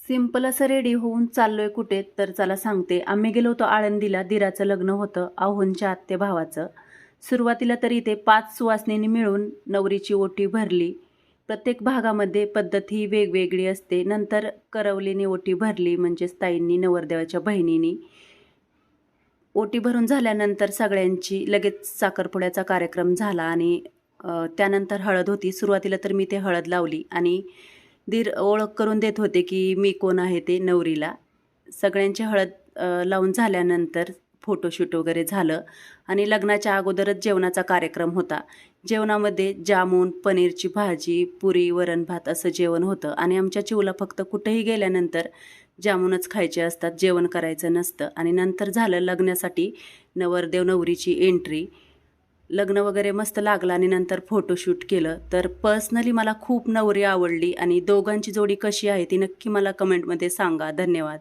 Simple असं ready होऊन चाललोय कुठे तर चला सांगते. आम्ही गेलो होतो आळंदीला. दीराचं लग्न होतं आहोंच्या आत्ते भावाचं. सुरुवातीला तर इथे 5 सुवासिनींनी मिळून नवरीची ओटी भरली. प्रत्येक भागामध्ये पद्धत ही वेगवेगळी असते. नंतर करवलीने ओटी भरली, म्हणजेच ताईंनी, नवरदेवाच्या बहिणींनी. ओटी भरून झाल्यानंतर सगळ्यांची लगेच साखरपुड्याचा कार्यक्रम झाला आणि त्यानंतर हळद होती. सुरुवातीला तर मी ते हळद लावली आणि दीर ओळख करून देत होते की मी कोण आहे ते नवरीला. सगळ्यांची हळद लावून झाल्यानंतर फोटोशूट वगैरे झालं आणि लग्नाच्या अगोदरच जेवणाचा कार्यक्रम होता. जेवणामध्ये जामून, पनीरची भाजी, पुरी, वरण भात असं जेवण होतं आणि आमच्या चिऊला फक्त कुठेही गेल्यानंतर जामूनच खायचे असतात, जेवण करायचं नसतं. आणि नंतर झालं लग्नासाठी नवरदेव नवरीची एंट्री. लग्न वगैरे मस्त लागलं आणि नंतर फोटोशूट केलं. तर पर्सनली मला खूप नवरी आवडली आणि दोघांची जोडी कशी आहे ती नक्की मला कमेंटमध्ये सांगा. धन्यवाद.